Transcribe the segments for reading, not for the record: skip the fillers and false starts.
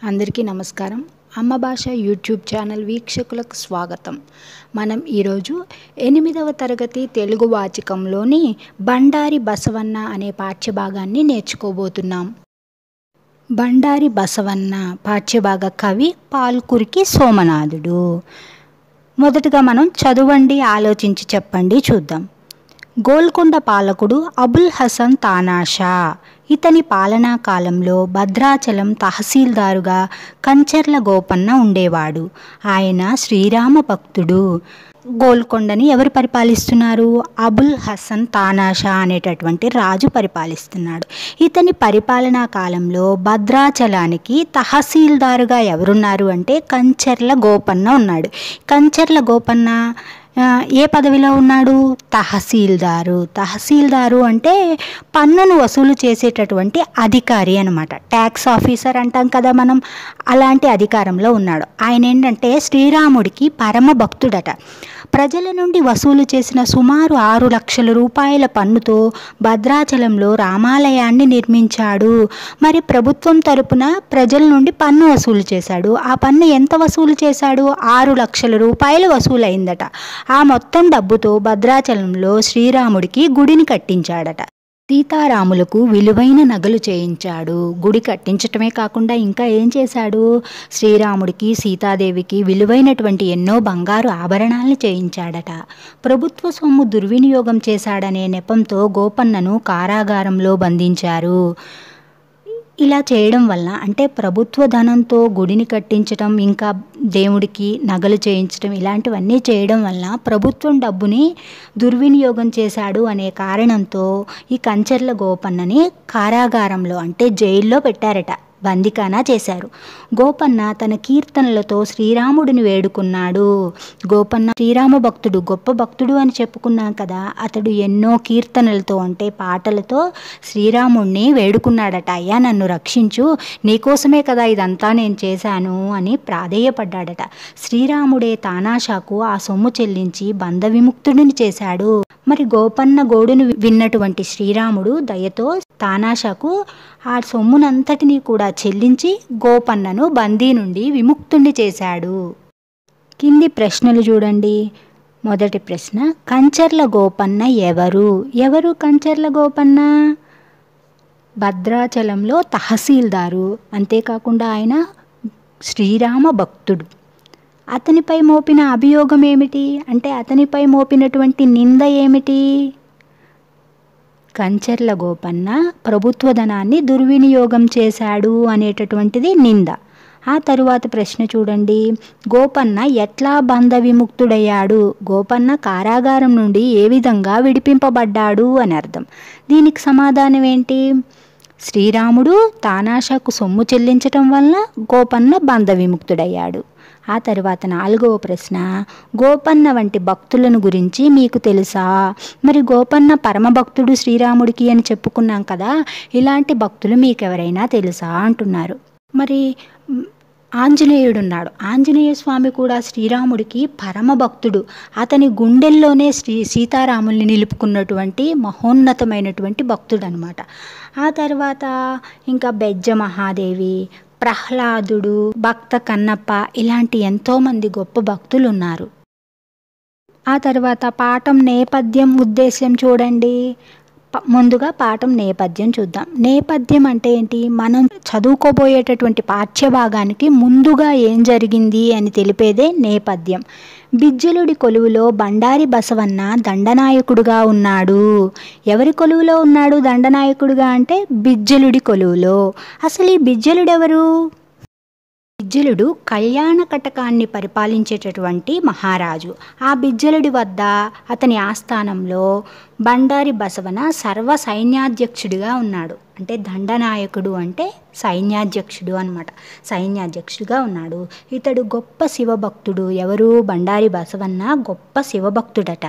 అందరికీ నమస్కారం. అమ్మ భాష యూట్యూబ్ ఛానల్ వీక్షకులకు స్వాగతం. మనం ఈరోజు 8వ తరగతి తెలుగు వాచకంలోని బండారి బసవన్న అనే పాఠ్యభాగాన్ని నేర్చుకోబోతున్నాం. బండారి బసవన్న పాఠ్యభాగ కవి పాల్కురికి సోమనాథుడు. మొదటగా మనం చదవండి, ఆలోచించి చెప్పండి చూద్దాం. గోల్కొండ పాలకుడు అబుల్ హసన్ తానాషా. ఇతని పాలనా కాలంలో భద్రాచలం తహసీల్దారుగా కంచర్ల గోపన్న ఉండేవాడు. ఆయన శ్రీరామ భక్తుడు. గోల్కొండని ఎవరు పరిపాలిస్తున్నారు? అబుల్ హసన్ తానాషా అనేటటువంటి రాజు పరిపాలిస్తున్నాడు. ఇతని పరిపాలనా కాలంలో భద్రాచలానికి తహసీల్దారుగా ఎవరున్నారు అంటే కంచర్ల గోపన్న ఉన్నాడు. కంచర్ల గోపన్న ఏ పదవిలో ఉన్నాడు? తహసీల్దారు. తహసీల్దారు అంటే పన్నును వసూలు చేసేటటువంటి అధికారి అనమాట. ట్యాక్స్ ఆఫీసర్ అంటాం కదా మనం, అలాంటి అధికారంలో ఉన్నాడు. ఆయన ఏంటంటే శ్రీరాముడికి పరమ భక్తుడట. ప్రజల నుండి వసూలు చేసిన సుమారు 6 లక్షల రూపాయల పన్నుతో భద్రాచలంలో రామాలయాన్ని నిర్మించాడు. మరి ప్రభుత్వం తరపున ప్రజల నుండి పన్ను వసూలు చేశాడు. ఆ పన్ను ఎంత వసూలు చేశాడు? 6 లక్షల రూపాయలు వసూలైందట. ఆ మొత్తం డబ్బుతో భద్రాచలంలో శ్రీరాముడికి గుడిని కట్టించాడట. సీతారాములకు విలువైన నగలు చేయించాడు. గుడి కట్టించటమే కాకుండా ఇంకా ఏం చేశాడు? శ్రీరాముడికి సీతాదేవికి విలువైనటువంటి ఎన్నో బంగారు ఆభరణాలను చేయించాడట. ప్రభుత్వ సొమ్ము దుర్వినియోగం చేశాడనే నెపంతో గోపన్నను కారాగారంలో బంధించారు. ఇలా చేయడం వల్ల అంటే ప్రభుత్వ ధనంతో గుడిని కట్టించడం, ఇంకా దేవుడికి నగలు చేయించడం, ఇలాంటివన్నీ చేయడం వల్ల ప్రభుత్వం డబ్బుని దుర్వినియోగం చేశాడు అనే కారణంతో ఈ కంచర్ల గోపన్నని కారాగారంలో అంటే జైల్లో పెట్టారట. బందికానా చేశారు. గోపన్న తన కీర్తనలతో శ్రీరాముడిని వేడుకున్నాడు. గోపన్న శ్రీరామ భక్తుడు, గొప్ప భక్తుడు అని చెప్పుకున్నాం కదా. అతడు ఎన్నో కీర్తనలతో అంటే పాటలతో శ్రీరాముడిని వేడుకున్నాడట. అయ్యా నన్ను రక్షించు, నీకోసమే కదా ఇదంతా నేను చేశాను అని ప్రాధేయపడ్డాడట. శ్రీరాముడే తానాషాకు ఆ సొమ్ము చెల్లించి బంధ విముక్తుడిని చేశాడు. మరి గోపన్న గోడును విన్నటువంటి శ్రీరాముడు దయతో తానాషాకు ఆ సొమ్మునంతటినీ కూడా చెల్లించి గోపన్నను బందీ నుండి విముక్తుణ్ణి చేశాడు. కింది ప్రశ్నలు చూడండి. మొదటి ప్రశ్న, కంచర్ల గోపన్న ఎవరు? ఎవరు కంచర్ల గోపన్న? భద్రాచలంలో తహసీల్దారు. అంతేకాకుండా ఆయన శ్రీరామ భక్తుడు. అతనిపై మోపిన అభియోగం ఏమిటి అంటే అతనిపై మోపినటువంటి నింద ఏమిటి? కంచర్ల గోపన్న ప్రభుత్వ ధనాన్ని దుర్వినియోగం చేశాడు అనేటటువంటిది నింద. ఆ తరువాత ప్రశ్న చూడండి. గోపన్న ఎట్లా బంధ విముక్తుడయ్యాడు? గోపన్న కారాగారం నుండి ఏ విధంగా విడిపింపబడ్డాడు అని అర్థం. దీనికి సమాధానం ఏంటి? శ్రీరాముడు తానాషాకు సొమ్ము చెల్లించటం వల్ల గోపన్న బంధ విముక్తుడయ్యాడు. ఆ తర్వాత 4వ ప్రశ్న, గోపన్న వంటి భక్తులను గురించి మీకు తెలుసా? మరి గోపన్న పరమభక్తుడు శ్రీరాముడికి అని చెప్పుకున్నాం కదా, ఇలాంటి భక్తులు మీకెవరైనా తెలుసా అంటున్నారు. మరి ఆంజనేయుడున్నాడు. ఆంజనేయ స్వామి కూడా శ్రీరాముడికి పరమ భక్తుడు. అతని గుండెల్లోనే సీతారాముల్ని నిలుపుకున్నటువంటి మహోన్నతమైనటువంటి భక్తుడు అనమాట. ఆ తర్వాత ఇంకా బెజ్జ మహాదేవి, ప్రహ్లాదుడు, భక్త కన్నప్ప, ఇలాంటి ఎంతోమంది గొప్ప భక్తులు ఉన్నారు. ఆ తర్వాత పాఠం నేపథ్యం ఉద్దేశ్యం చూడండి. ముందుగా పాఠం నేపథ్యం చూద్దాం. నేపథ్యం అంటే ఏంటి? మనం చదువుకోబోయేటటువంటి పాఠ్యభాగానికి ముందుగా ఏం జరిగింది అని తెలిపేదే నేపథ్యం. బిజ్జలుడి కొలువులో బండారి బసవన్న దండనాయకుడుగా ఉన్నాడు. ఎవరి కొలువులో ఉన్నాడు దండనాయకుడుగా అంటే బిజ్జలుడి కొలువులో. అసలు ఈ బిజ్జలుడెవరు? బిజ్జలుడు కళ్యాణ కటకాన్ని పరిపాలించేటటువంటి మహారాజు. ఆ బిజ్జలుడి వద్ద అతని ఆస్థానంలో బండారి బసవన సర్వ సైన్యాధ్యక్షుడిగా ఉన్నాడు. అంటే దండనాయకుడు అంటే సైన్యాధ్యక్షుడు అనమాట. సైన్యాధ్యక్షుడిగా ఉన్నాడు. ఇతడు గొప్ప శివభక్తుడు. ఎవరు? బండారి బసవన్న గొప్ప శివభక్తుడట.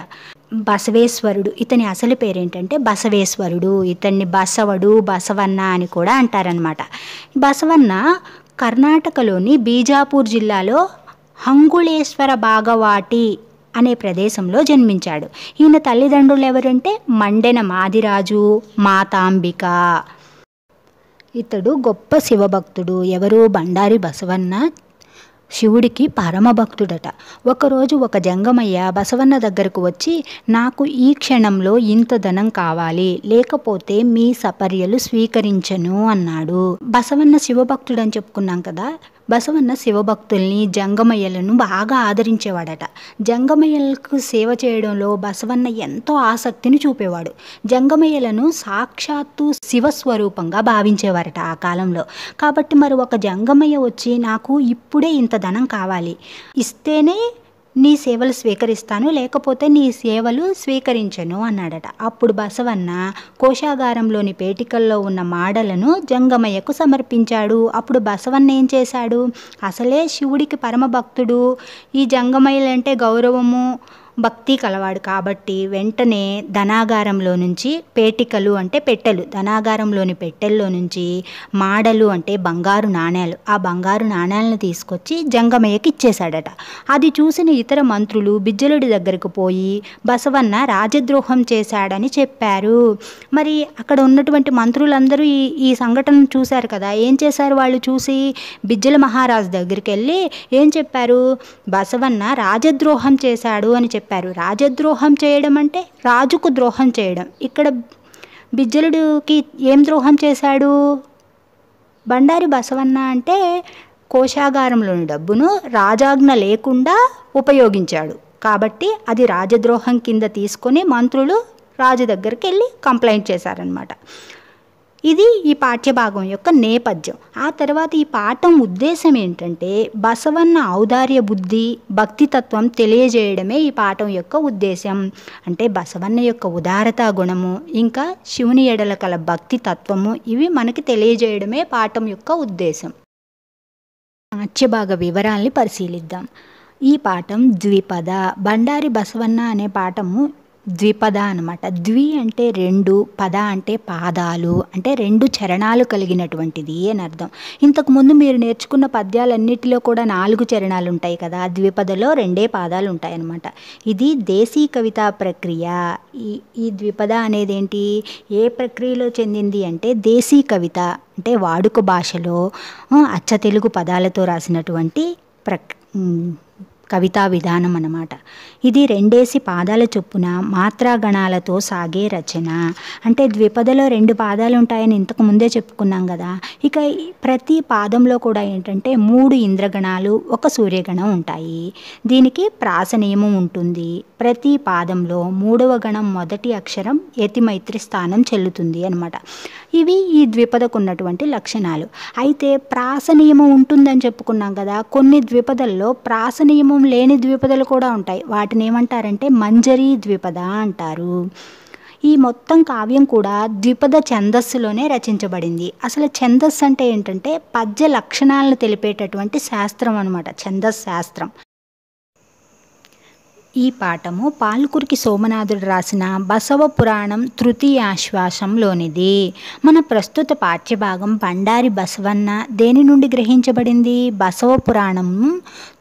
బసవేశ్వరుడు. ఇతని అసలు పేరేంటంటే బసవేశ్వరుడు. ఇతన్ని బసవడు, బసవన్న అని కూడా అంటారనమాట. బసవన్న కర్ణాటకలోని బీజాపూర్ జిల్లాలో హంగుళేశ్వర బాగవాటి అనే ప్రదేశంలో జన్మించాడు. ఈయన తల్లిదండ్రులు ఎవరంటే మండెన మాదిరాజు, మాతాంబిక. ఇతడు గొప్ప శివభక్తుడు. ఎవరు? బండారి బసవన్న శివుడికి పరమభక్తుడట. ఒకరోజు ఒక జంగమయ్య బసవన్న దగ్గరకు వచ్చి, నాకు ఈ క్షణంలో ఇంత ధనం కావాలి, లేకపోతే మీ సపర్యలు స్వీకరించను అన్నాడు. బసవన్న శివభక్తుడు అని చెప్పుకున్నాం కదా. బసవన్న శివభక్తుల్ని, జంగమయ్యలను బాగా ఆదరించేవాడట. జంగమయ్యలకు సేవ చేయడంలో బసవన్న ఎంతో ఆసక్తిని చూపేవాడు. జంగమయ్యలను సాక్షాత్తు శివస్వరూపంగా భావించేవారట ఆ కాలంలో. కాబట్టి మరి ఒక జంగమయ్య వచ్చి, నాకు ఇప్పుడే ఇంత ధనం కావాలి, ఇస్తేనే నీ సేవలు స్వీకరిస్తాను, లేకపోతే నీ సేవలు స్వీకరించను అన్నాడట. అప్పుడు బసవన్న కోశాగారంలోని పేటికల్లో ఉన్న మాడలను జంగమయ్యకు సమర్పించాడు. అప్పుడు బసవన్న ఏం చేశాడు? అసలే శివుడికి పరమభక్తుడు, ఈ జంగమయ్యలంటే గౌరవము భక్తి కలవాడు కాబట్టి వెంటనే ధనాగారంలో నుంచి పేటికలు అంటే పెట్టెలు, ధనాగారంలోని పెట్టెల్లో నుంచి మాడలు అంటే బంగారు నాణేలు, ఆ బంగారు నాణేలను తీసుకొచ్చి జంగమయ్యకి ఇచ్చేశాడట. అది చూసిన ఇతర మంత్రులు బిజ్జలుడి దగ్గరకు పోయి బసవన్న రాజద్రోహం చేశాడని చెప్పారు. మరి అక్కడ ఉన్నటువంటి మంత్రులందరూ ఈ సంఘటన చూశారు కదా. ఏం చేశారు వాళ్ళు చూసి? బిజ్జల మహారాజు దగ్గరికి వెళ్ళి ఏం చెప్పారు? బసవన్న రాజద్రోహం చేశాడు అని చెప్పారు. రాజద్రోహం చేయడం అంటే రాజుకు ద్రోహం చేయడం. ఇక్కడ బిజ్జలుడికి ఏం ద్రోహం చేశాడు? బండారి బసవన్న అంటే కోశాగారంలోని డబ్బును రాజాజ్ఞ లేకుండా ఉపయోగించాడు కాబట్టి అది రాజద్రోహం కింద తీసుకొని మంత్రులు రాజు దగ్గరికి వెళ్ళి కంప్లైంట్ చేశారనమాట. ఇది ఈ పాఠ్యభాగం యొక్క నేపథ్యం. ఆ తర్వాత ఈ పాఠం ఉద్దేశం ఏంటంటే బసవన్న ఔదార్య బుద్ధి, భక్తితత్వం తెలియజేయడమే ఈ పాఠం యొక్క ఉద్దేశం. అంటే బసవన్న యొక్క ఉదారతా గుణము, ఇంకా శివుని ఎడల కల భక్తి తత్వము, ఇవి మనకి తెలియజేయడమే పాఠం యొక్క ఉద్దేశం. పాఠ్యభాగ వివరాల్ని పరిశీలిద్దాం. ఈ పాఠం ద్విపద. బండారి బసవన్న అనే పాఠము ద్విపద అనమాట. ద్వి అంటే రెండు, పద అంటే పాదాలు, అంటే రెండు చరణాలు కలిగినటువంటిది అని అర్థం. ఇంతకుముందు మీరు నేర్చుకున్న పద్యాలన్నిటిలో కూడా 4 చరణాలు ఉంటాయి కదా, ద్విపదలో 2 పాదాలు ఉంటాయన్నమాట. ఇది దేశీ కవితా ప్రక్రియ. ఈ ద్విపద అనేది ఏంటి, ఏ ప్రక్రియలో చెందింది అంటే దేశీ కవిత, అంటే వాడుక భాషలో అచ్చ తెలుగు పదాలతో రాసినటువంటి కవితా విధానం అన్నమాట. ఇది 2 పాదాల చొప్పున మాత్రాగణాలతో సాగే రచన. అంటే ద్విపదలో 2 పాదాలు ఉంటాయని ఇంతకు ముందే చెప్పుకున్నాం కదా. ఇక ప్రతి పాదంలో కూడా ఏంటంటే 3 ఇంద్రగణాలు, 1 సూర్యగణం ఉంటాయి. దీనికి ప్రాస నియమం ఉంటుంది. ప్రతి పాదంలో 3వ గణం మొదటి అక్షరం యతిమైత్రి స్థానం చెల్లుతుంది అనమాట. ఇవి ఈ ద్విపదకు ఉన్నటువంటి లక్షణాలు. అయితే ప్రాస నియమం ఉంటుందని చెప్పుకున్నాం కదా. కొన్ని ద్విపదల్లో ప్రాస నియమం లేని ద్విపదలు కూడా ఉంటాయి. వాటిని ఏమంటారంటే మంజరీ ద్విపద అంటారు. ఈ మొత్తం కావ్యం కూడా ద్విపద ఛందస్సులోనే రచించబడింది. అసలు ఛందస్సు అంటే ఏంటంటే పద్య లక్షణాలను తెలిపేటటువంటి శాస్త్రం అనమాట, ఛందస్ శాస్త్రం. ఈ పాఠము పాల్కురికి సోమనాథుడు రాసిన బసవ పురాణం తృతీయాశ్వాసంలోనిది. మన ప్రస్తుత పాఠ్యభాగం బండారి బసవన్న దేని నుండి గ్రహించబడింది? బసవ పురాణం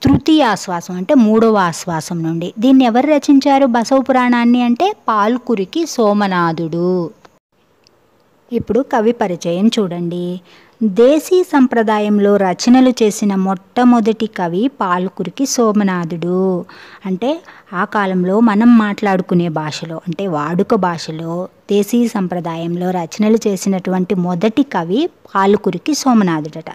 తృతీయాశ్వాసం అంటే 3వ ఆశ్వాసం నుండి. దీన్ని ఎవరు రచించారు బసవ పురాణాన్ని అంటే పాల్కురికి సోమనాథుడు. ఇప్పుడు కవి పరిచయం చూడండి. దేశీ సంప్రదాయంలో రచనలు చేసిన మొట్టమొదటి కవి పాల్కురికి సోమనాథుడు. అంటే ఆ కాలంలో మనం మాట్లాడుకునే భాషలో, అంటే వాడుక భాషలో దేశీ సంప్రదాయంలో రచనలు చేసినటువంటి మొదటి కవి పాల్కురికి సోమనాథుడట.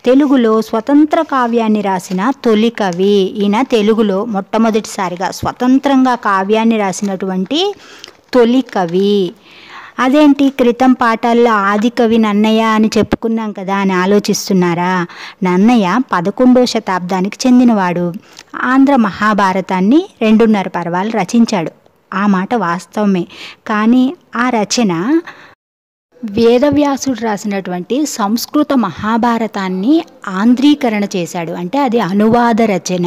తెలుగులో స్వతంత్ర కావ్యాన్ని రాసిన తొలి కవి ఈయన. తెలుగులో మొట్టమొదటిసారిగా స్వతంత్రంగా కావ్యాన్ని రాసినటువంటి తొలి కవి. అదేంటి, క్రితం పాఠాల్లో ఆదికవి నన్నయ్య అని చెప్పుకున్నాం కదా అని ఆలోచిస్తున్నారా? నన్నయ్య 11వ శతాబ్దానికి చెందినవాడు. ఆంధ్ర మహాభారతాన్ని 2.5 పర్వాలు రచించాడు. ఆ మాట వాస్తవమే. కానీ ఆ రచన వేదవ్యాసుడు రాసినటువంటి సంస్కృత మహాభారతాన్ని ఆంధ్రీకరణ చేశాడు. అంటే అది అనువాద రచన.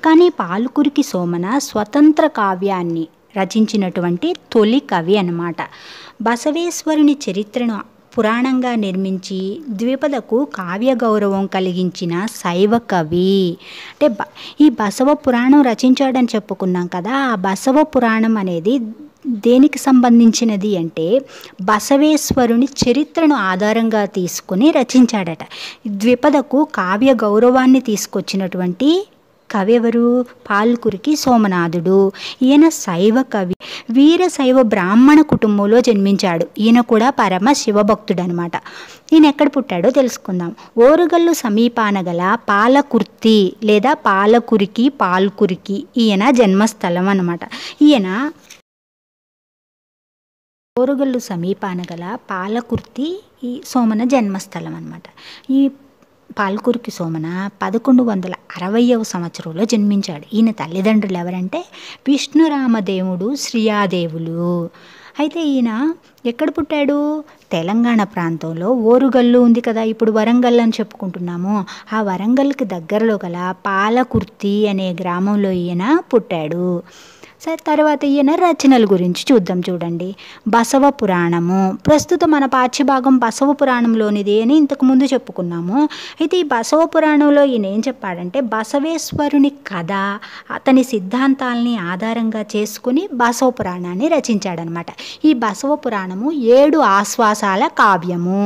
కానీ పాల్కురికి సోమన స్వతంత్ర కావ్యాన్ని రచించినటువంటి తొలి కవి అన్నమాట. బసవేశ్వరుని చరిత్రను పురాణంగా నిర్మించి ద్విపదకు కావ్య గౌరవం కలిగించిన శైవ కవి. అంటే ఈ బసవ పురాణం రచించాడని చెప్పుకున్నాం కదా. ఆ బసవ పురాణం అనేది దేనికి సంబంధించినది అంటే బసవేశ్వరుని చరిత్రను ఆధారంగా తీసుకుని రచించాడట. ద్విపదకు కావ్య గౌరవాన్ని తీసుకొచ్చినటువంటి కవి ఎవరు? పాల్కురికి సోమనాథుడు. ఈయన శైవ కవి, వీరశైవ బ్రాహ్మణ కుటుంబంలో జన్మించాడు. ఈయన కూడా పరమ శివభక్తుడు అనమాట. ఈయన ఎక్కడ పుట్టాడో తెలుసుకుందాం. ఓరుగల్లు సమీపాన గల పాలకుర్తి లేదా పాల్కురికి ఈయన జన్మస్థలం అన్నమాట. ఈయన ఓరుగల్లు సమీపాన గల పాలకుర్తి ఈ సోమన జన్మస్థలం అన్నమాట. ఈ పాల్కురికి సోమన 1160వ సంవత్సరంలో జన్మించాడు. ఈయన తల్లిదండ్రులు ఎవరంటే విష్ణురామదేవుడు, శ్రీయాదేవులు. అయితే ఈయన ఎక్కడ పుట్టాడు? తెలంగాణ ప్రాంతంలో ఓరుగల్లు ఉంది కదా, ఇప్పుడు వరంగల్ అని చెప్పుకుంటున్నాము. ఆ వరంగల్కి దగ్గరలో గల పాలకుర్తి అనే గ్రామంలో ఈయన పుట్టాడు. సరే, తర్వాత ఈయన రచనల గురించి చూద్దాం. చూడండి, బసవ పురాణము. ప్రస్తుతం మన పాఠ్యభాగం బసవ పురాణంలోనిది అని ఇంతకుముందు చెప్పుకున్నాము. అయితే ఈ బసవ పురాణంలో ఈయన ఏం చెప్పాడంటే బసవేశ్వరుని కథ, అతని సిద్ధాంతాలని ఆధారంగా చేసుకుని బసవ పురాణాన్ని రచించాడనమాట. ఈ బసవ పురాణము 7 ఆశ్వాసాల కావ్యము.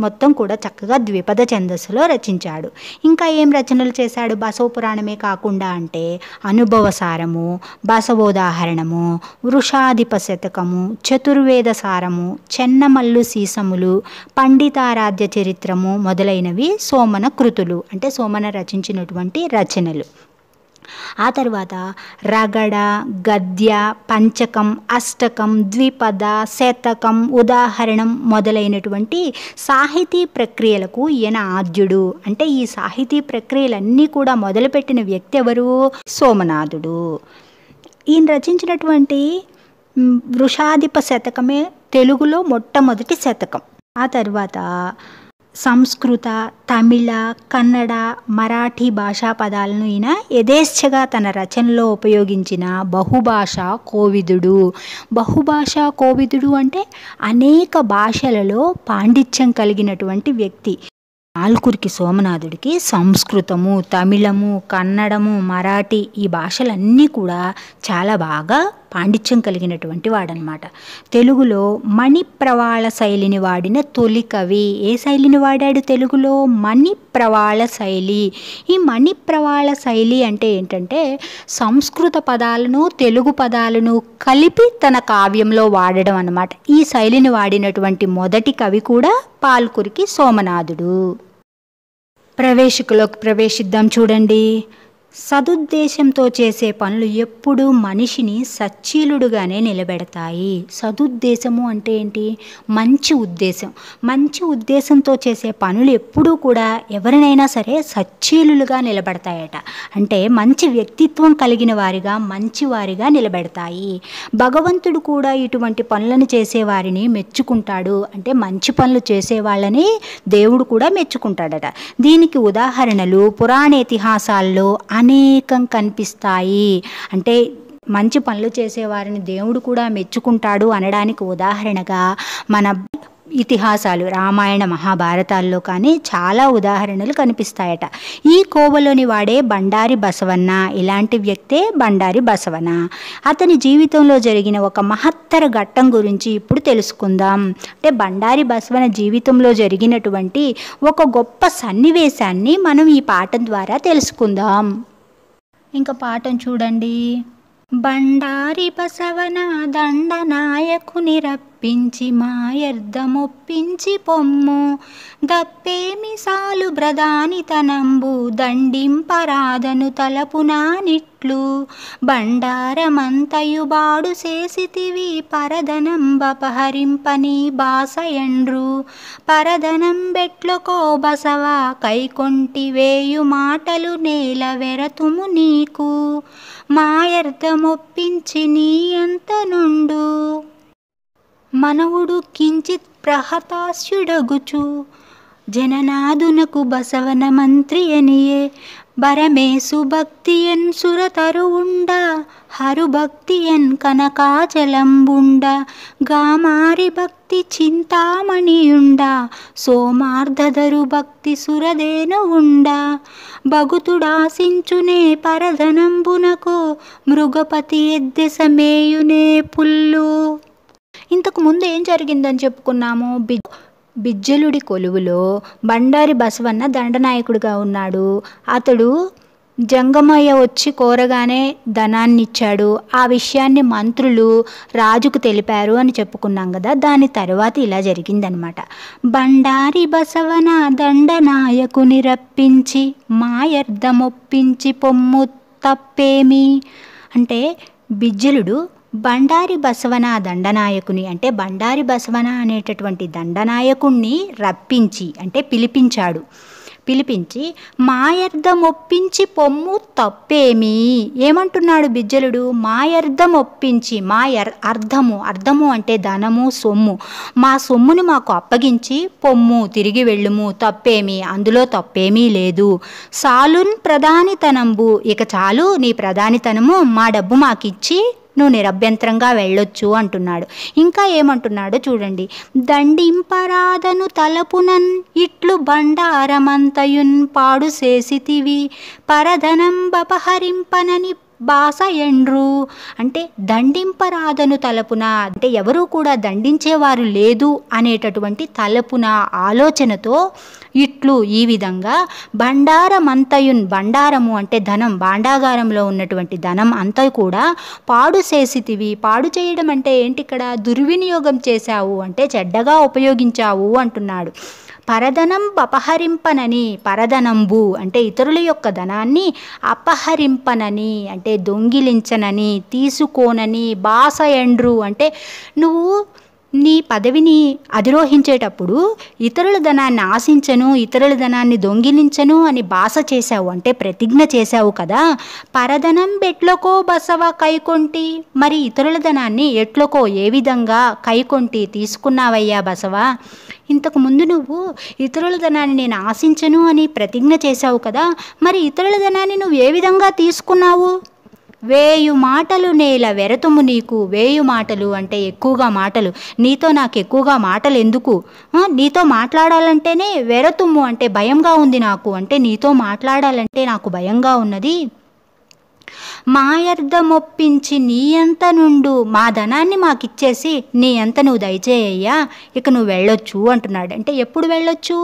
మొత్తం కూడా చక్కగా ద్విపద ఛందస్సులో రచించాడు. ఇంకా ఏం రచనలు చేశాడు బసవ పురాణమే కాకుండా అంటే అనుభవసారము, బసవోదాహరణము, వృషాధిప శతకము, చతుర్వేద సారము, చెన్నమల్లు సీసములు, పండితారాధ్య చరిత్రము మొదలైనవి సోమన కృతులు, అంటే సోమన రచించినటువంటి రచనలు. ఆ తర్వాత రగడ, గద్య, పంచకం, అష్టకం, ద్విపద, శతకం, ఉదాహరణం మొదలైనటువంటి సాహితీ ప్రక్రియలకు ఈయన ఆద్యుడు. అంటే ఈ సాహితీ ప్రక్రియలన్నీ కూడా మొదలుపెట్టిన వ్యక్తి ఎవరు? సోమనాథుడు. ఈయన రచించినటువంటి వృషాధిప శతకమే తెలుగులో మొట్టమొదటి శతకం. ఆ తర్వాత సంస్కృత, తమిళ, కన్నడ, మరాఠీ భాషా పదాలను ఈయన యథేచ్ఛగా తన రచనలో ఉపయోగించిన బహుభాషా కోవిదుడు. బహుభాషా కోవిదుడు అంటే అనేక భాషలలో పాండిత్యం కలిగినటువంటి వ్యక్తి. పాల్కురికి సోమనాథుడికి సంస్కృతము, తమిళము, కన్నడము, మరాఠీ ఈ భాషలన్నీ కూడా చాలా బాగా పాండిత్యం కలిగినటువంటి వాడనమాట. తెలుగులో మణిప్రవాళ శైలిని వాడిన తొలి కవి. ఏ శైలిని వాడాడు తెలుగులో? మణిప్రవాళ శైలి. ఈ మణిప్రవాళ శైలి అంటే ఏంటంటే సంస్కృత పదాలను, తెలుగు పదాలను కలిపి తన కావ్యంలో వాడడం అన్నమాట. ఈ శైలిని వాడినటువంటి మొదటి కవి కూడా పాల్కురికి సోమనాథుడు. ప్రవేశికలోకి ప్రవేశిద్దాం. చూడండి, సదుద్దేశంతో చేసే పనులు ఎప్పుడూ మనిషిని సచ్చీలుడుగానే నిలబెడతాయి. సదుద్దేశము అంటే ఏంటి? మంచి ఉద్దేశం. మంచి ఉద్దేశంతో చేసే పనులు ఎప్పుడూ కూడా ఎవరినైనా సరే సచ్చీలులుగా నిలబెడతాయట. అంటే మంచి వ్యక్తిత్వం కలిగిన వారిగా, మంచివారిగా నిలబెడతాయి. భగవంతుడు కూడా ఇటువంటి పనులను చేసేవారిని మెచ్చుకుంటాడు. అంటే మంచి పనులు చేసేవాళ్ళని దేవుడు కూడా మెచ్చుకుంటాడట. దీనికి ఉదాహరణలు పురాణ ఇతిహాసాల్లో అనేకం కనిపిస్తాయి. అంటే మంచి పనులు చేసేవారిని దేవుడు కూడా మెచ్చుకుంటాడు అనడానికి ఉదాహరణగా మన ఇతిహాసాలు రామాయణ మహాభారతాల్లో కానీ చాలా ఉదాహరణలు కనిపిస్తాయట. ఈ కోవలోని వాడే బండారి బసవన్న. ఇలాంటి వ్యక్తే బండారి బసవన్న. అతని జీవితంలో జరిగిన ఒక మహత్తర ఘట్టం గురించి ఇప్పుడు తెలుసుకుందాం. అంటే బండారి బసవన్న జీవితంలో జరిగినటువంటి ఒక గొప్ప సన్నివేశాన్ని మనం ఈ పాఠం ద్వారా తెలుసుకుందాం. ఇంకా పాఠం చూడండి. బండారి బసవన దండనాయకుని రప్పించి మాయర్ధమొప్పించి పొమ్ము, దప్పేమి సాలు బ్రదానితనంబు దండింపరాదను తలపునా నిట్లు, బండారమంతయు బాడు చేసితివి పరదనంబపహరింపని బాసయండ్రు, పరదనం బెట్లకో బసవ కైకొంటి వేయు మాటలు నేల వెరతుము నీకు, మాయర్ధమొప్పించి నీ అంత నుండు. మనవుడు కించిత్ ప్రహతాస్యుడగుచు ಜನನಾದುನಕು ಬಸವನ ಮಂತ್ರಿಯನಿಯೇ ಬರಮೇಸು ಭಕ್ತಿಯನ್ ಸುರತರುವುಂಡ ಹರುಭಕ್ತಿಯನ್ ಕನಕಾಚಲಂಬುಂಡ ಗಾಮಾರಿ ಭಕ್ತಿ చింతామణియుండ సోమార్ధధరు భక్తి సురదేను ఉండ భగుతుడాసించునే పరధనంబునకు మృగపతి ఎద్దెసమేయునే పుల్లు. ఇంతకు ముందు ఏం జరిగిందని చెప్పుకున్నాము? బిజ్జలుడి కొలువులో బండారి బసవన్న దండనాయకుడిగా ఉన్నాడు. అతడు జంగమయ్య వచ్చి కోరగానే ధనాన్ని ఇచ్చాడు. ఆ విషయాన్ని మంత్రులు రాజుకు తెలిపారు అని చెప్పుకున్నాం కదా. దాని తర్వాత ఇలా జరిగిందనమాట. బండారి బసవన దండనాయకుని రప్పించి మాయర్ధమొప్పించి పొమ్ము తప్పేమి అంటే బిజ్జలుడు బండారి బసవన దండనాయకుని అంటే బండారి బసవన అనేటటువంటి దండనాయకుణ్ణి రప్పించి అంటే పిలిపించి మాయర్థం ఒప్పించి పొమ్ము తప్పేమి. ఏమంటున్నాడు బిజ్జలుడు? మాయర్థం ఒప్పించి అర్థము అంటే ధనము సొమ్ము, మా సొమ్ముని మాకు అప్పగించి పొమ్ము తిరిగి వెళ్ళుము, తప్పేమి అందులో తప్పేమీ లేదు. సాలున్ ప్రధానితనంబు ఇక చాలు నీ ప్రధానితనము, మా డబ్బు మాకిచ్చి నువ్వు నిరభ్యంతరంగా వెళ్ళొచ్చు అంటున్నాడు. ఇంకా ఏమంటున్నాడో చూడండి. దండింపరాధను తలపునన్ ఇట్లు బండారమంతయున్ పాడు చేసితివి పరధనం బపహరింపనని బాస ఎండ్రు అంటే దండింపరాధను తలపున అంటే ఎవరూ కూడా దండించేవారు లేదు అనేటటువంటి తలపున ఆలోచనతో ఇట్లు ఈ విధంగా బండారమంతయున్ బండారము అంటే ధనం, భాండాగారంలో ఉన్నటువంటి ధనం అంతా కూడా పాడు చేసితివి. పాడు చేయడం అంటే ఏంటి? ఇక్కడ దుర్వినియోగం చేశావు అంటే చెడ్డగా ఉపయోగించావు అంటున్నాడు. పరధనం అపహరింపనని పరధనంబు అంటే ఇతరుల యొక్క ధనాన్ని అపహరింపనని అంటే దొంగిలించనని తీసుకోనని బాస ఎండ్రు అంటే నువ్వు నీ పదవిని అధిరోహించేటప్పుడు ఇతరుల ధనాన్ని ఆశించను, ఇతరుల ధనాన్ని దొంగిలించను అని బాస చేశావు అంటే ప్రతిజ్ఞ చేశావు కదా. పరధనం బెట్లకో బసవ కైకొంటి మరి ఇతరుల ధనాన్ని ఎట్లకో ఏ విధంగా కైకొంటి తీసుకున్నావయ్యా బసవ? ఇంతకు ముందు నువ్వు ఇతరుల ధనాన్ని నేను ఆశించను అని ప్రతిజ్ఞ చేశావు కదా, మరి ఇతరుల ధనాన్ని నువ్వు ఏ విధంగా తీసుకున్నావు? 1000 మాటలు నేల వెరతుము నీకు. 1000 మాటలు అంటే ఎక్కువగా మాటలు. నీతో నాకు ఎక్కువగా మాటలు ఎందుకు? నీతో మాట్లాడాలంటేనే వెరతుము అంటే భయంగా ఉంది నాకు అంటే నీతో మాట్లాడాలంటే నాకు భయంగా ఉన్నది. మాయర్థమొప్పించి నీ అంత నుండు మా ధనాన్ని మాకిచ్చేసి నీ అంత నువ్వు దయచేయ్యా ఇక నువ్వు వెళ్ళొచ్చు అంటున్నాడు. అంటే ఎప్పుడు వెళ్ళొచ్చు?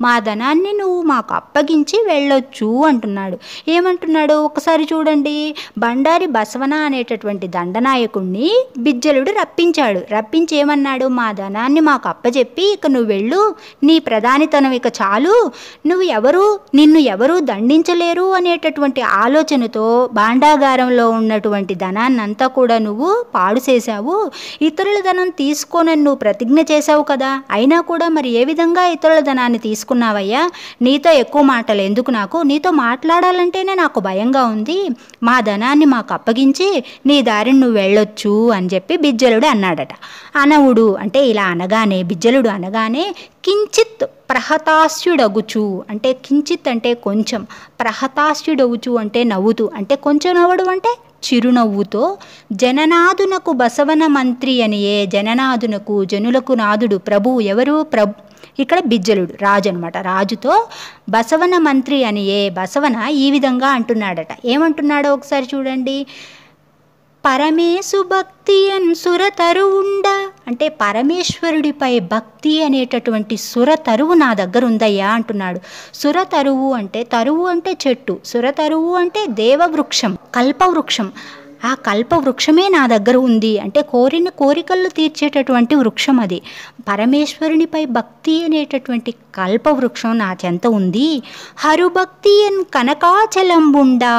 మా ధనాన్ని నువ్వు మాకు అప్పగించి వెళ్ళొచ్చు అంటున్నాడు. ఏమంటున్నాడు ఒకసారి చూడండి. బండారి బసవన అనేటటువంటి దండనాయకుణ్ణి బిజ్జలుడు రప్పించాడు. రప్పించి ఏమన్నాడు? మా ధనాన్ని మాకు అప్పచెప్పి ఇక నువ్వు వెళ్ళు, నీ ప్రధానితనం ఇక చాలు, నిన్ను ఎవరు దండించలేరు అనేటటువంటి ఆలోచనతో భాండాగారంలో ఉన్నటువంటి ధనాన్నంతా కూడా నువ్వు పాడు చేశావు. ఇతరుల ధనం తీసుకోనని నువ్వు ప్రతిజ్ఞ చేశావు కదా, అయినా కూడా మరి ఏ విధంగా ఇతరుల ధనాన్ని తీసుకున్నావయ్యా? నీతో ఎక్కువ మాటలు ఎందుకు నాకు? నీతో మాట్లాడాలంటేనే నాకు భయంగా ఉంది. మా ధనాన్ని మాకు అప్పగించి నీ దారిని నువ్వు వెళ్ళొచ్చు అని చెప్పి బిజ్జలుడు అన్నాడట. అనవుడు అంటే ఇలా అనగానే బిజ్జలుడు అనగానే కించిత్ ప్రహతాస్యుడగుచు అంటే కించిత్ అంటే కొంచెం, ప్రహతాస్యుడగుచు అంటే నవ్వుతూ అంటే కొంచెం నవ్వడం అంటే చిరునవ్వుతో జననాదునకు బసవన మంత్రి అనియే జననాదునకు జనులకు నాదుడు ప్రభువు ఎవరు? ఇక్కడ బిజ్జలుడు రాజు అనమాట. రాజుతో బసవన మంత్రి అనియే బసవన ఈ విధంగా అంటున్నాడట. ఏమంటున్నాడో ఒకసారి చూడండి. పరమేశు భక్తి అన్ సురతరువుండ అంటే పరమేశ్వరుడిపై భక్తి అనేటటువంటి సురతరువు నా దగ్గర ఉందయ్యా అంటున్నాడు. సురతరువు అంటే చెట్టు, సురతరువు అంటే దేవవృక్షం, కల్పవృక్షం. ఆ కల్పవృక్షమే నా దగ్గర ఉంది అంటే కోరిన కోరికలు తీర్చేటటువంటి వృక్షం అది. పరమేశ్వరునిపై భక్తి అనేటటువంటి కల్పవృక్షం నా చెంత ఉంది. హరుభక్తి అన్ కనకాచలంబుండా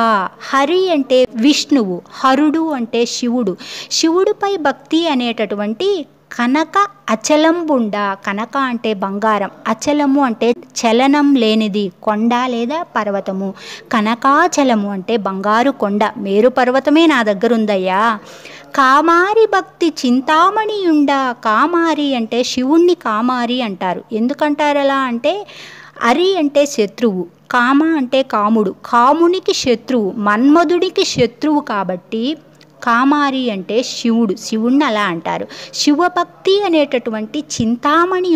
హరి అంటే విష్ణువు, హరుడు అంటే శివుడు, శివుడిపై భక్తి అనేటటువంటి కనక అచలంబుండ. కనక అంటే బంగారం, అచలము అంటే చలనం లేనిది, కొండ లేదా పర్వతము. కనకాచలము అంటే బంగారు కొండ, మేరు పర్వతమే నా దగ్గర ఉందయ్యా. కామారి భక్తి చింతామణియుండ. కామారి అంటే శివుణ్ణి కామారి అంటారు. ఎందుకంటారు అలా అంటే అరి అంటే శత్రువు, కామ అంటే కాముడు, కామునికి శత్రువు, మన్మధుడికి శత్రువు కాబట్టి కామారి అంటే శివుడు, శివుణ్ణి అలా అంటారు. శివభక్తి అనేటటువంటి చింతామణి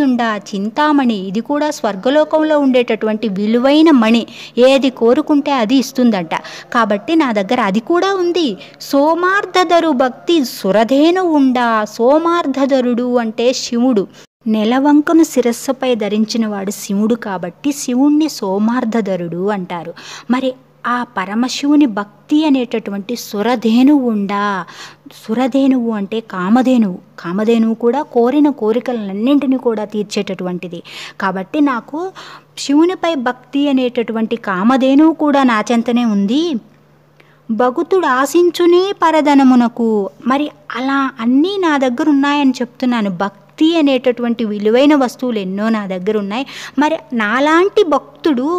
చింతామణి ఇది కూడా స్వర్గలోకంలో ఉండేటటువంటి విలువైన మణి, ఏది కోరుకుంటే అది ఇస్తుందంట. కాబట్టి నా దగ్గర అది కూడా ఉంది. సోమార్ధధరు భక్తి సురధేను సోమార్ధధరుడు అంటే శివుడు, నెలవంకను శిరస్సుపై ధరించిన వాడు శివుడు కాబట్టి శివుణ్ణి సోమార్ధధరుడు అంటారు. మరి ఆ పరమశివుని భక్తి అనేటటువంటి సురధేనువు సురధేనువు అంటే కామధేనువు, కామధేనువు కూడా కోరిన కోరికలన్నింటినీ కూడా తీర్చేటటువంటిది. కాబట్టి నాకు శివునిపై భక్తి అనేటటువంటి కామధేనువు కూడా నా చెంతనే ఉంది. భగుతుడు ఆశించునే పరధనమునకు, మరి అలా అన్నీ నా దగ్గర ఉన్నాయని చెప్తున్నాను. భక్తి అనేటటువంటి విలువైన వస్తువులు ఎన్నో నా దగ్గర ఉన్నాయి. మరి నాలాంటి భక్తుడు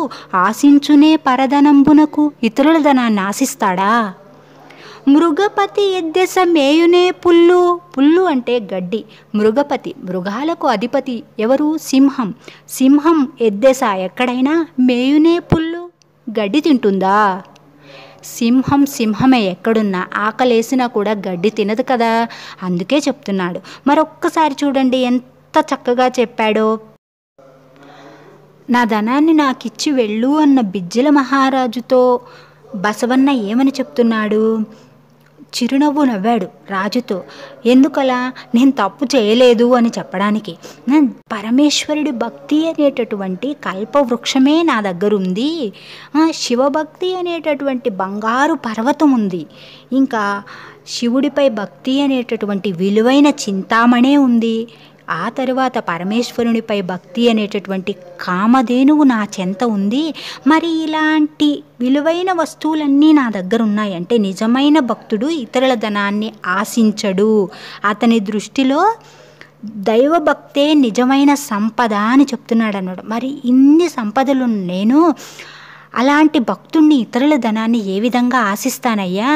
ఆశించునే పరధనంబునకు ఇతరుల ధనాన్ని ఆశిస్తాడా? మృగపతి ఎద్దెస మేయునే పుల్లు, పుల్లు అంటే గడ్డి, మృగపతి మృగాలకు అధిపతి ఎవరు? సింహం. సింహం ఎద్దెస ఎక్కడైనా మేయునే పుల్లు గడ్డి తింటుందా? సింహమే ఎక్కడున్నా ఆకలేసినా కూడా గడ్డి తినదు కదా, అందుకే చెప్తున్నాడు. మరొక్కసారి చూడండి ఎంత చక్కగా చెప్పాడో. నా ధనాన్ని నాకిచ్చి వెళ్ళు అన్న బిజ్జల మహారాజుతో బసవన్న ఏమని చెప్తున్నాడు? చిరునవ్వు నవ్వాడు రాజుతో. ఎందుకలా? నేను తప్పు చేయలేదు అని చెప్పడానికి. పరమేశ్వరుడి భక్తి అనేటటువంటి కల్పవృక్షమే నా దగ్గర ఉంది, శివభక్తి అనేటటువంటి బంగారు పర్వతం ఉంది, ఇంకా శివుడిపై భక్తి అనేటటువంటి విలువైన చింతామణే ఉంది, ఆ తరువాత పరమేశ్వరునిపై భక్తి అనేటటువంటి కామధేనువు నా చెంత ఉంది. మరి ఇలాంటి విలువైన వస్తువులన్నీ నా దగ్గర ఉన్నాయి అంటే నిజమైన భక్తుడు ఇతరుల ధనాన్ని ఆశించడు. అతని దృష్టిలో దైవభక్తే నిజమైన సంపద అని చెప్తున్నాడు అన్నాడు. మరి ఇన్ని సంపదలు నేను అలాంటి భక్తుణ్ణి ఇతరుల ధనాన్ని ఏ విధంగా ఆశిస్తానయ్యా?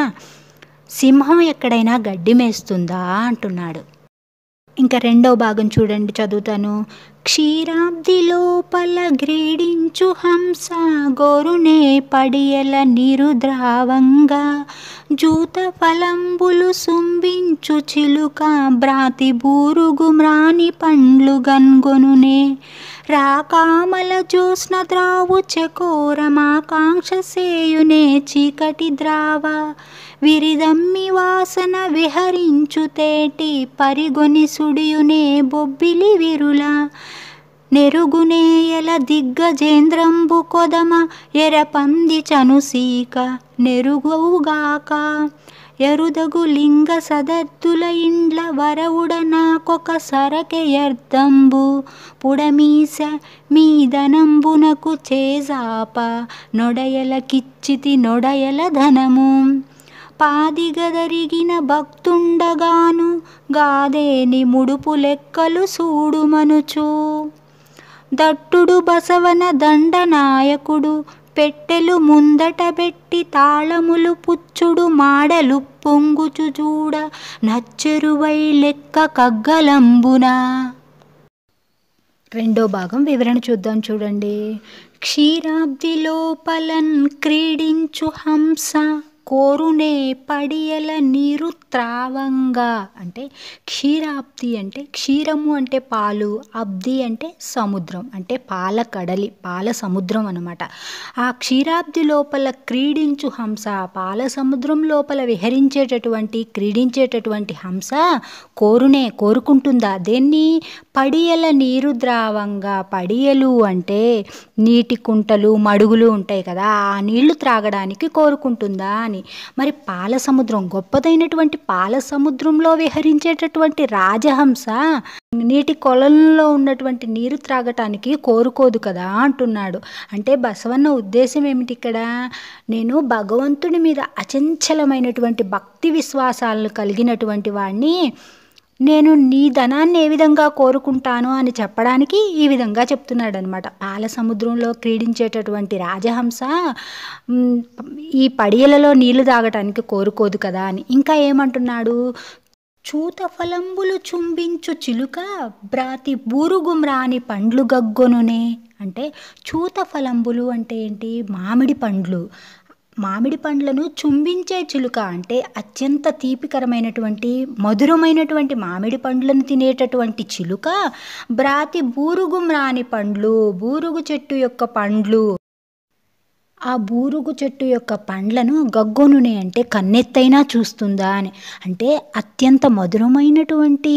సింహం ఎక్కడైనా గడ్డి మేస్తుందా అంటున్నాడు. ఇంకా రెండో భాగం చూడండి, చదువుతాను. క్షీరాబ్ది లోపల గ్రీడించు హంస గోరునే పడియల నీరు ద్రావంగా జూత ఫలంబులు సుంబించు చిలుక బ్రాతి బూరుగు మ్రాని పండ్లు గన్గొనునే రాకామల జ్యోత్స్న ద్రావు చకోరమాకాంక్ష సేయునే చీకటి ద్రావ విరిదమ్మి వాసన విహరించు తేటి పరిగొని సుడియునే బొబ్బిలి విరుల నెరుగునేయల దిగ్గజేంద్రంబు కొదమ ఎరపంది చనుసీక నెరుగుగాక ఎరుదగు లింగ సదద్దుల ఇండ్ల వరవుడ నాకొక సరకెయర్దంబు పుడమీస మీదనంబునకు చేజాప నొడయల కిచ్చితి నొడయల ధనము పాదిగదరిగిన భక్తుండగాను గాదేని ముడుపు లెక్కలు సూడుమనుచు దట్టుడు బసవన దండనాయకుడు పెట్టెలు ముందట పెట్టి తాళములు పుచ్చుడు మాడలు పొంగుచు చూడ నచ్చెరువై లెక్క కగ్గలంబునా. రెండో భాగం వివరణ చూద్దాం చూడండి. క్షీరాబ్ది లోపలన్ క్రీడించు హంస కోరునే పడియల నీరు త్రావంగా అంటే క్షీరాబ్ది అంటే క్షీరము అంటే పాలు, అబ్ది అంటే సముద్రం అంటే పాల కడలి, పాల సముద్రం అన్నమాట. ఆ క్షీరాబ్ది లోపల క్రీడించు హంస, పాల సముద్రం లోపల విహరించేటటువంటి క్రీడించేటటువంటి హంస కోరునే కోరుకుంటుందా? దేన్ని? పడియల నీరు ద్రావంగా. పడియలు అంటే నీటి కుంటలు మడుగులు ఉంటాయి కదా, ఆ నీళ్లు త్రాగడానికి కోరుకుంటుందా అని. మరి పాల సముద్రం, గొప్పదైనటువంటి పాల సముద్రంలో విహరించేటటువంటి రాజహంస నీటి కొలంలో ఉన్నటువంటి నీరు త్రాగటానికి కోరుకోదు కదా అంటున్నాడు. అంటే బసవన్న ఉద్దేశం ఏమిటి ఇక్కడ? నేను భగవంతుడి మీద అచంచలమైనటువంటి భక్తి విశ్వాసాలను కలిగినటువంటి వాడిని, నేను నీ ధనాన్ని ఏ విధంగా కోరుకుంటాను అని చెప్పడానికి ఈ విధంగా చెప్తున్నాడు అనమాట. పాల సముద్రంలో క్రీడించేటటువంటి రాజహంస ఈ పడియలలో నీళ్లు తాగటానికి కోరుకోదు కదా అని. ఇంకా ఏమంటున్నాడు? చూతఫలంబులు చుంబించు చిలుక బ్రాతి బూరుగుమ్రాని పండ్లు గగ్గొనునే. అంటే చూతఫలంబులు అంటే ఏంటి? మామిడి పండ్లు. మామిడి పండ్లను చుంబించే చిలుక అంటే అత్యంత తీపికరమైనటువంటి మధురమైనటువంటి మామిడి పండ్లను తినేటటువంటి చిలుక బ్రాతి బూరుగుమ్రాని పండ్లు, బూరుగు చెట్టు యొక్క పండ్లు, ఆ బూరుగు చెట్టు యొక్క పండ్లను గగ్గొనునే అంటే కన్నెత్తైనా చూస్తుందా అని. అంటే అత్యంత మధురమైనటువంటి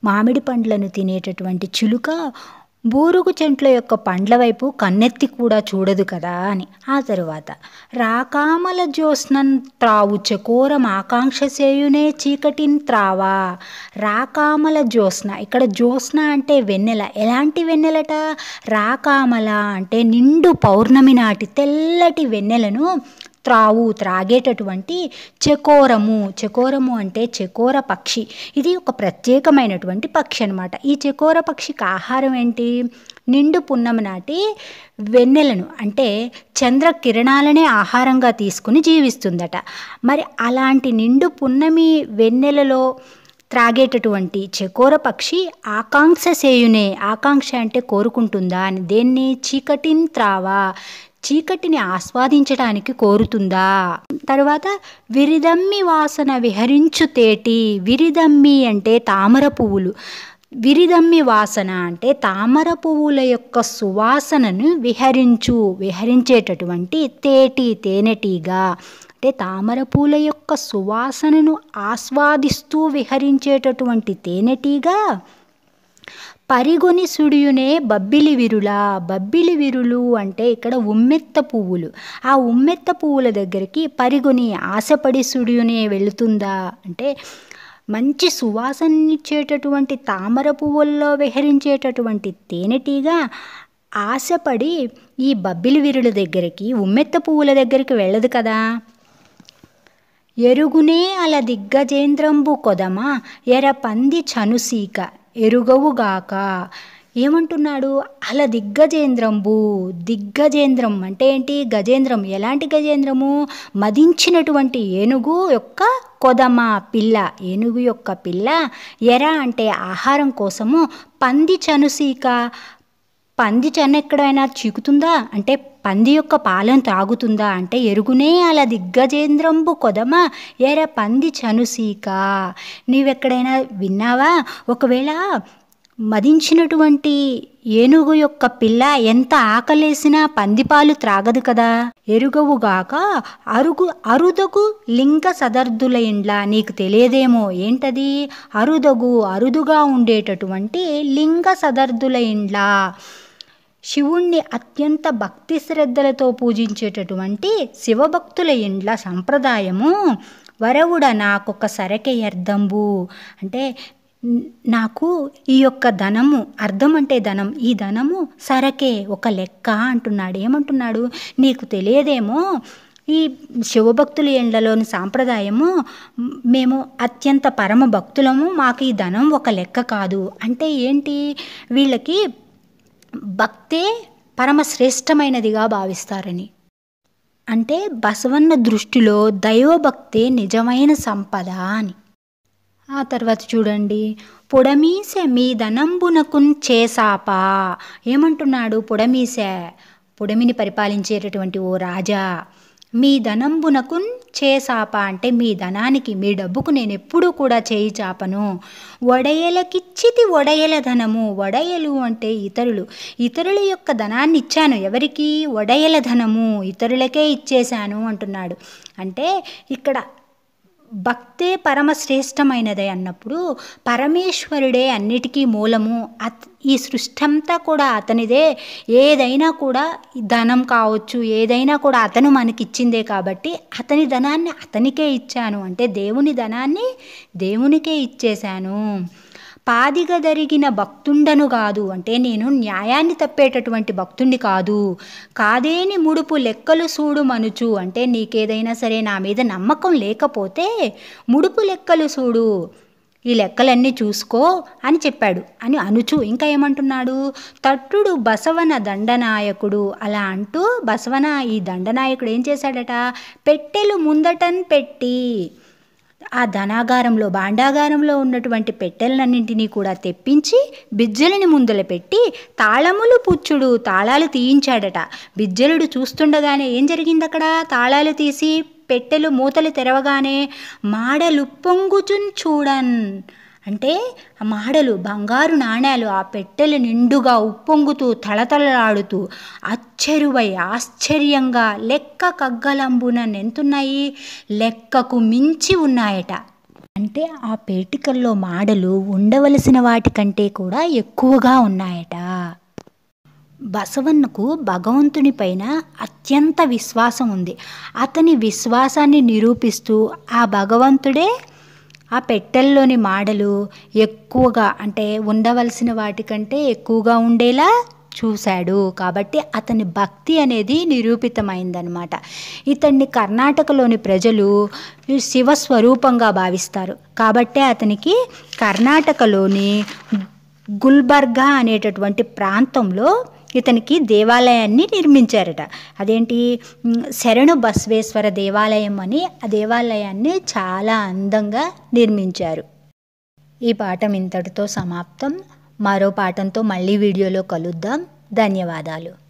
మామిడి పండ్లను తినేటటువంటి చిలుక బూరుగు చెట్ల యొక్క పండ్ల వైపు కన్నెత్తి కూడా చూడదు కదా అని. ఆ తరువాత రాకామల జ్యోత్స్నన్ త్రావు చకోరం ఆకాంక్ష సేయునే చీకటిన్ త్రావా. రాకామల జ్యోత్స్న, ఇక్కడ జ్యోత్స్న అంటే వెన్నెల. ఎలాంటి వెన్నెలట? రాకామల అంటే నిండు పౌర్ణమి నాటి తెల్లటి వెన్నెలను త్రాగేటటువంటి చకోరము. చకోరము అంటే చకోర పక్షి. ఇది ఒక ప్రత్యేకమైనటువంటి పక్షి అనమాట. ఈ చకోర పక్షికి ఆహారం ఏంటి? నిండు పున్నమి నాటి వెన్నెలను అంటే చంద్ర కిరణాలనే ఆహారంగా తీసుకుని జీవిస్తుందట. మరి అలాంటి నిండు పున్నమి వెన్నెలలో త్రాగేటటువంటి చకోర పక్షి ఆకాంక్ష సేయునే, ఆకాంక్ష అంటే కోరుకుంటుందా అని. దేన్ని? చీకటిన్ త్రావా, చీకటిని ఆస్వాదించడానికి కోరుతుందా. తర్వాత విరిదమ్మి వాసన విహరించు తేటి. విరిదమ్మి అంటే తామర పువ్వులు. విరిదమ్మి వాసన అంటే తామర పువ్వుల యొక్క సువాసనను విహరించేటటువంటి తేటి, తేనెటీగా. అంటే తామర పూల యొక్క సువాసనను ఆస్వాదిస్తూ విహరించేటటువంటి తేనెటీగా పరిగొని సుడియునే బబ్బిలి విరులా. బబ్బిలి విరులు అంటే ఇక్కడ ఉమ్మెత్త పువ్వులు. ఆ ఉమ్మెత్త పువ్వుల దగ్గరికి పరిగొని ఆశపడి సుడియునే వెళుతుందా అంటే మంచి సువాసననిచ్చేటటువంటి తామర పువ్వుల్లో విహరించేటటువంటి తేనెటీగా ఆశపడి ఈ బబ్బిలి విరుల దగ్గరికి, ఉమ్మెత్త పువ్వుల దగ్గరికి వెళ్ళదు కదా. ఎరుగునే అల దిగ్గజేంద్రంబు కొదమ ఎర పంది చనుసీక ఎరుగవుగాక. ఏమంటున్నాడు? అల దిగ్గజేంద్రంబు. దిగ్గజేంద్రం అంటే ఏంటి? గజేంద్రం. ఎలాంటి గజేంద్రము? మదించినటువంటి ఏనుగు యొక్క కొదమ, పిల్ల. ఏనుగు యొక్క పిల్ల. ఎర అంటే ఆహారం కోసము, పంది చనుసీక. పంది చెన్న ఎక్కడైనా చీకుతుందా అంటే పంది యొక్క పాలను త్రాగుతుందా అంటే ఎరుగునే అలా దిగ్గజేంద్రంబు కొదమ ఎర పంది చనుసీక. నీవెక్కడైనా విన్నావా? ఒకవేళ మదించినటువంటి ఏనుగు యొక్క పిల్ల ఎంత ఆకలేసినా పందిపాలు త్రాగదు కదా. ఎరుగవుగాక అరుదగు లింగ సదర్థుల ఇండ్ల. నీకు తెలియదేమో ఏంటది? అరుదుగా ఉండేటటువంటి లింగ సదర్థుల ఇండ్ల. శివుణ్ణి అత్యంత భక్తి శ్రద్ధలతో పూజించేటటువంటి శివభక్తుల ఇండ్ల సంప్రదాయము వరవుడ నాకొక సరకే అర్థంబు. అంటే నాకు ఈ యొక్క ధనము, అర్థం అంటే ధనం, ఈ ధనము సరకే ఒక లెక్క అంటున్నాడు. ఏమంటున్నాడు? నీకు తెలియదేమో ఈ శివభక్తుల ఎండ్లలోని సాంప్రదాయము, మేము అత్యంత పరమ భక్తులము, మాకు ఈ ధనం ఒక లెక్క కాదు. అంటే ఏంటి? వీళ్ళకి భక్తే పరమశ్రేష్టమైనదిగా భావిస్తారని. అంటే బసవన్న దృష్టిలో దైవభక్తే నిజమైన సంపద అని. ఆ తర్వాత చూడండి, పొడమీసె మీ ధనంబునకున్ చేసాపా. ఏమంటున్నాడు? పొడమీసె, పొడమిని పరిపాలించేటటువంటి ఓ రాజా, మీ ధనంబునకున్ చేసాప అంటే మీ ధనానికి, మీ డబ్బుకు నేను ఎప్పుడూ కూడా చేయి చాపను. వడయలకిచ్చితి వడయల ధనము. వడయలు అంటే ఇతరుల యొక్క ధనాన్ని ఇచ్చాను. ఎవరికి? వడయల ధనము, ఇతరులకే ఇచ్చేశాను అంటున్నాడు. అంటే ఇక్కడ భక్తే పరమశ్రేష్టమైనదే అన్నప్పుడు పరమేశ్వరుడే అన్నిటికీ మూలము. ఈ సృష్టి అంతా కూడా అతనిదే. ఏదైనా కూడా ధనం కావచ్చు, ఏదైనా కూడా అతను మనకిచ్చిందే. కాబట్టి అతని ధనాన్ని అతనికే ఇచ్చాను అంటే దేవుని ధనాన్ని దేవునికే ఇచ్చేశాను. పాదిగా జరిగిన భక్తుండను కాదు అంటే నేను న్యాయాన్ని తప్పేటటువంటి భక్తుణ్ణి కాదు. కాదేని ముడుపు లెక్కలు చూడు మనుచు అంటే నీకేదైనా సరే నా మీద నమ్మకం లేకపోతే ముడుపు లెక్కలు చూడు, ఈ లెక్కలన్నీ చూసుకో అని చెప్పాడు అని అనుచు. ఇంకా ఏమంటున్నాడు? తట్టుడు బసవన దండనాయకుడు. అలా అంటూ బసవన ఈ దండనాయకుడు ఏం చేశాడట? పెట్టెలు ముందటన్ పెట్టి, ఆ ధనాగారంలో భాండాగారంలో ఉన్నటువంటి పెట్టెలన్నింటినీ కూడా తెప్పించి బిజ్జలుని ముందల పెట్టి తాళములు పుచ్చుడు తాళాలు తీయించాడట. బిజ్జలుడు చూస్తుండగానే ఏం జరిగింది అక్కడ? తాళాలు తీసి పెట్టెలు మూతలు తెరవగానే మాడలు పొంగుచున్ చూడన్ అంటే ఆ మాడలు బంగారు నాణేలు ఆ పెట్టెలు నిండుగా ఉప్పొంగుతూ తళతళలాడుతూ ఆశ్చర్యంగా లెక్క కగ్గలంబున ఎంతున్నాయి, లెక్కకు మించి ఉన్నాయట. అంటే ఆ పేటికల్లో మాడలు ఉండవలసిన వాటికంటే కూడా ఎక్కువగా ఉన్నాయట. బసవన్నకు భగవంతుని పైన అత్యంత విశ్వాసం ఉంది. అతని విశ్వాసాన్ని నిరూపిస్తూ ఆ భగవంతుడే ఆ పెట్టెల్లోని మాడలు ఎక్కువగా అంటే ఉండవలసిన వాటికంటే ఎక్కువగా ఉండేలా చూశాడు. కాబట్టి అతని భక్తి అనేది నిరూపితమైందనమాట. ఇతన్ని కర్ణాటకలోని ప్రజలు శివస్వరూపంగా భావిస్తారు. కాబట్టే అతనికి కర్ణాటకలోని గుల్బర్గా అనేటటువంటి ప్రాంతంలో ఇతనికి దేవాలయాన్ని నిర్మించారట. అదేంటి, శరణు బసవేశ్వర దేవాలయం అని ఆ దేవాలయాన్ని చాలా అందంగా నిర్మించారు. ఈ పాఠం ఇంతటితో సమాప్తం. మరో పాఠంతో మళ్ళీ వీడియోలో కలుద్దాం. ధన్యవాదాలు.